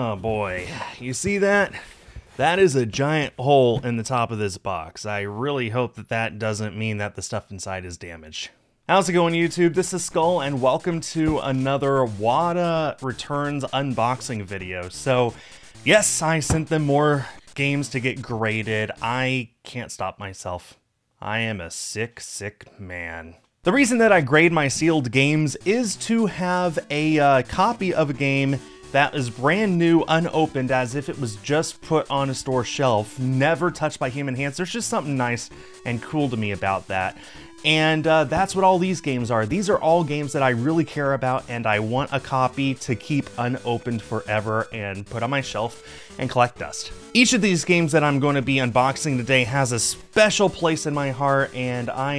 Oh boy, you see that? That is a giant hole in the top of this box. I really hope that that doesn't mean that the stuff inside is damaged. How's it going, YouTube? This is Skull, and welcome to another WATA Returns unboxing video. So, yes, I sent them more games to get graded. I can't stop myself. I am a sick, sick man. The reason that I grade my sealed games is to have a copy of a game that is brand new, unopened, as if it was just put on a store shelf, never touched by human hands. There's just something nice and cool to me about that. And that's what all these games are. These are all games that I really care about, and I want a copy to keep unopened forever and put on my shelf and collect dust. Each of these games that I'm going to be unboxing today has a special place in my heart, and I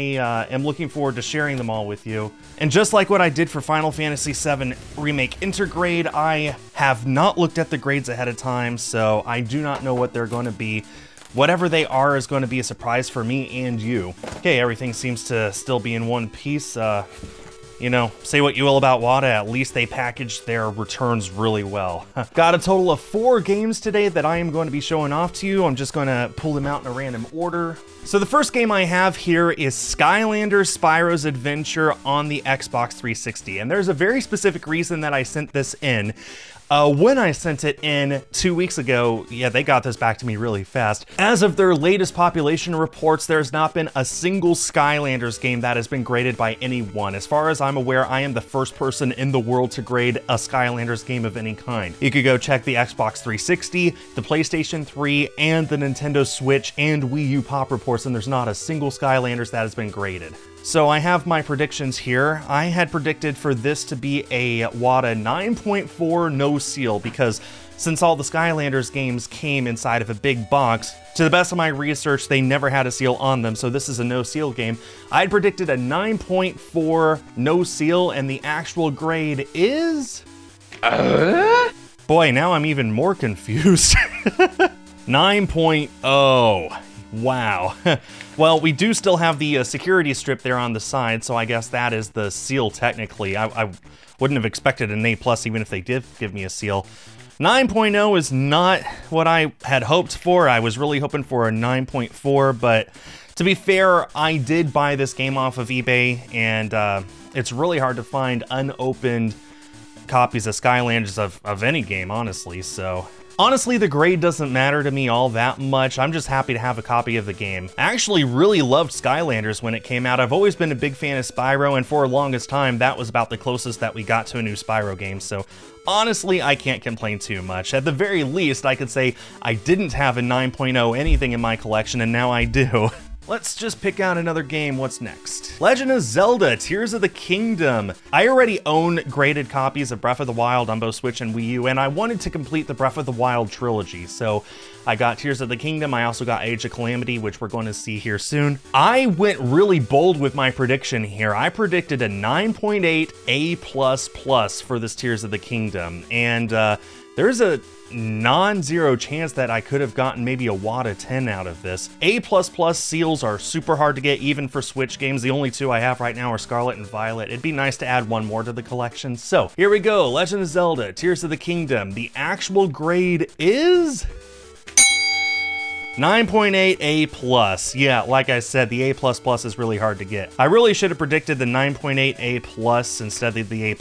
am looking forward to sharing them all with you. And just like what I did for Final Fantasy VII Remake Intergrade, I have not looked at the grades ahead of time, so I do not know what they're going to be. Whatever they are is going to be a surprise for me and you. Okay, everything seems to still be in one piece. You know, say what you will about WATA, at least they packaged their returns really well. Got a total of 4 games today that I am going to be showing off to you. I'm just going to pull them out in a random order. So the first game I have here is Skylanders Spyro's Adventure on the Xbox 360. And there's a very specific reason that I sent this in. When I sent it in 2 weeks ago, yeah, they got this back to me really fast. As of their latest population reports, there's not been a single Skylanders game that has been graded by anyone. As far as I'm aware, I am the first person in the world to grade a Skylanders game of any kind. You could go check the Xbox 360, the PlayStation 3, and the Nintendo Switch and Wii U pop reports, and there's not a single Skylanders that has been graded. So I have my predictions here. I had predicted for this to be a WATA 9.4 no seal, because since all the Skylanders games came inside of a big box, to the best of my research, they never had a seal on them, so this is a no seal game. I had predicted a 9.4 no seal, and the actual grade is... Boy, now I'm even more confused. 9.0. Wow. Well, we do still have the security strip there on the side, so I guess that is the seal technically. I wouldn't have expected an A+ even if they did give me a seal. 9.0 is not what I had hoped for. I was really hoping for a 9.4, but to be fair, I did buy this game off of eBay, and it's really hard to find unopened copies of Skylanders of any game, honestly, so... Honestly, the grade doesn't matter to me all that much. I'm just happy to have a copy of the game. I actually really loved Skylanders when it came out. I've always been a big fan of Spyro, and for the longest time, that was about the closest that we got to a new Spyro game, so honestly, I can't complain too much. At the very least, I could say I didn't have a 9.0 anything in my collection, and now I do. Let's just pick out another game. What's next? Legend of Zelda, Tears of the Kingdom. I already own graded copies of Breath of the Wild on both Switch and Wii U, and I wanted to complete the Breath of the Wild trilogy, so I got Tears of the Kingdom. I also got Age of Calamity, which we're going to see here soon. I went really bold with my prediction here. I predicted a 9.8 A++ for this Tears of the Kingdom, and there's a non-zero chance that I could have gotten maybe a WATA 10 out of this. A++ seals are super hard to get, even for Switch games. The only 2 I have right now are Scarlet and Violet. It'd be nice to add one more to the collection. So here we go, Legend of Zelda, Tears of the Kingdom. The actual grade is 9.8 A+. Yeah, like I said, the A++ is really hard to get. I really should have predicted the 9.8 A+ instead of the A++.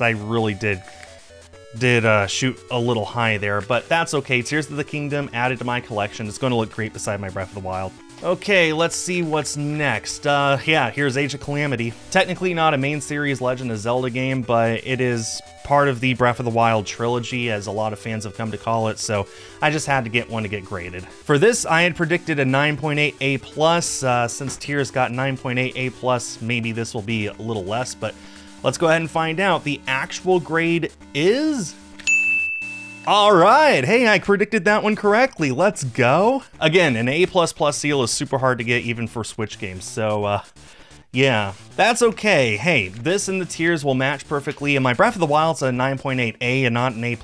I really did shoot a little high there, but that's okay. Tears of the Kingdom added to my collection. It's going to look great beside my Breath of the Wild. Okay, let's see what's next. Yeah, here's Age of Calamity. Technically not a main series Legend of Zelda game, but it is part of the Breath of the Wild trilogy, as a lot of fans have come to call it, so I just had to get one to get graded. For this, I had predicted a 9.8 A+. Since Tears got 9.8 A+, maybe this will be a little less, but let's go ahead and find out. The actual grade is... All right, hey, I predicted that one correctly. Let's go. Again, an A++ seal is super hard to get even for Switch games, so yeah, that's okay. Hey, this and the Tears will match perfectly, and my Breath of the Wild's a 9.8A and not an A+.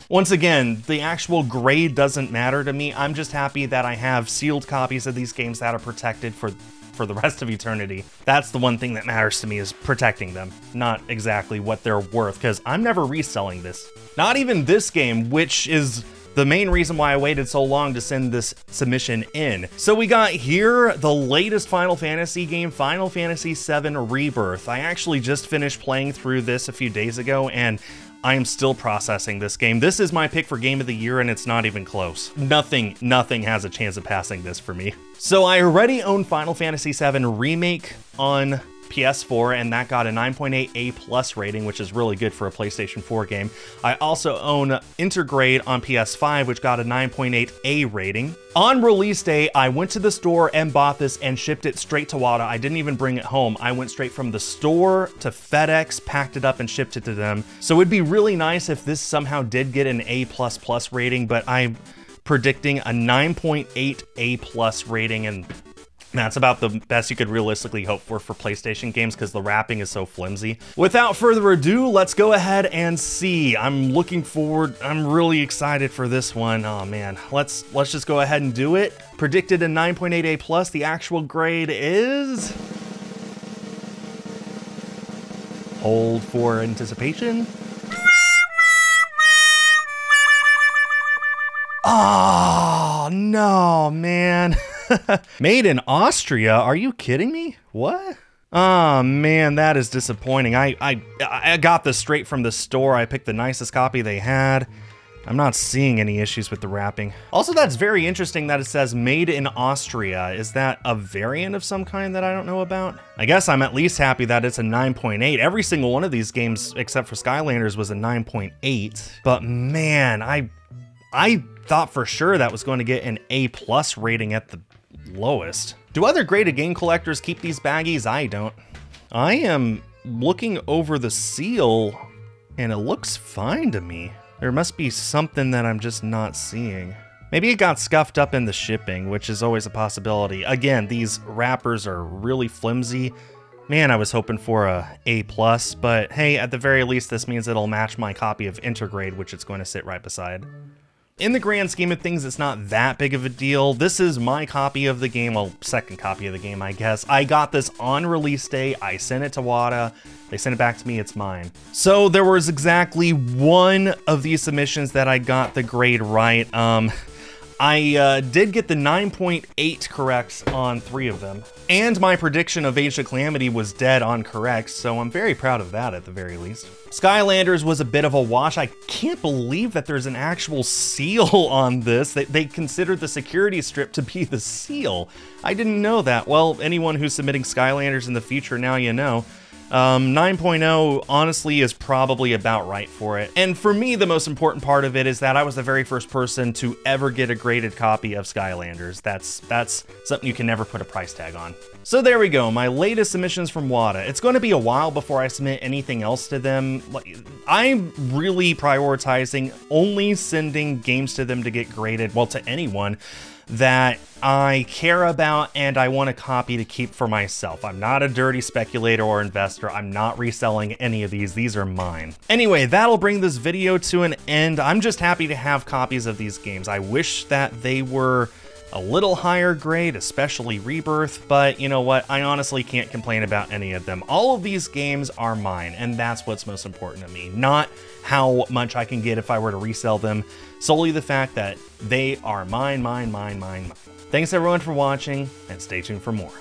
Once again, the actual grade doesn't matter to me. I'm just happy that I have sealed copies of these games that are protected for for the rest of eternity. That's the one thing that matters to me, is protecting them, not exactly what they're worth, because I'm never reselling this. Not even this game, which is the main reason why I waited so long to send this submission in. So we got here the latest Final Fantasy game, Final Fantasy VII Rebirth. I actually just finished playing through this a few days ago, and I am still processing this game. This is my pick for Game of the Year, and it's not even close. Nothing has a chance of passing this for me. So I already own Final Fantasy VII Remake on PS4, and that got a 9.8 A+ rating, which is really good for a PlayStation 4 game. I also own Intergrade on PS5, which got a 9.8 A rating. On release day, I went to the store and bought this and shipped it straight to WATA. I didn't even bring it home. I went straight from the store to FedEx, packed it up and shipped it to them. So it'd be really nice if this somehow did get an A++ rating, but I'm predicting a 9.8 A+ rating, and that's about the best you could realistically hope for PlayStation games, because the wrapping is so flimsy. Without further ado, let's go ahead and see. I'm looking forward, I'm really excited for this one. Oh man, let's just go ahead and do it. Predicted a 9.8 A+, the actual grade is... Hold for anticipation. Oh, no, man. Made in Austria? Are you kidding me? What? Oh man, that is disappointing. I got this straight from the store. I picked the nicest copy they had. I'm not seeing any issues with the wrapping. Also, that's very interesting that it says made in Austria. Is that a variant of some kind that I don't know about? I guess I'm at least happy that it's a 9.8. Every single one of these games, except for Skylanders, was a 9.8. But man, I thought for sure that was going to get an A+ rating at the lowest. Do other graded game collectors keep these baggies? I don't. I am looking over the seal and it looks fine to me. There must be something that I'm just not seeing. Maybe it got scuffed up in the shipping, which is always a possibility. Again, these wrappers are really flimsy. Man, I was hoping for a A+, but hey, at the very least, this means it'll match my copy of Intergrade, which it's going to sit right beside. In the grand scheme of things, it's not that big of a deal. This is my copy of the game, well, second copy of the game, I guess. I got this on release day, I sent it to WATA, they sent it back to me, it's mine. So there was exactly one of these submissions that I got the grade right. I did get the 9.8 correct on 3 of them. And my prediction of Age of Calamity was dead on correct, so I'm very proud of that at the very least. Skylanders was a bit of a wash. I can't believe that there's an actual seal on this. They considered the security strip to be the seal. I didn't know that. Well, anyone who's submitting Skylanders in the future, now you know. 9.0 honestly is probably about right for it. And for me, the most important part of it is that I was the very first person to ever get a graded copy of Skylanders. That's something you can never put a price tag on. So there we go, my latest submissions from WATA. It's going to be a while before I submit anything else to them. I'm really prioritizing only sending games to them to get graded, well, to anyone that I care about and I want a copy to keep for myself. I'm not a dirty speculator or investor. I'm not reselling any of these. These are mine. Anyway, that'll bring this video to an end. I'm just happy to have copies of these games. I wish that they were a little higher grade, especially Rebirth, but you know what? I honestly can't complain about any of them. All of these games are mine, and that's what's most important to me. Not how much I can get if I were to resell them, solely the fact that they are mine, mine, mine, mine, mine. Thanks everyone for watching, and stay tuned for more.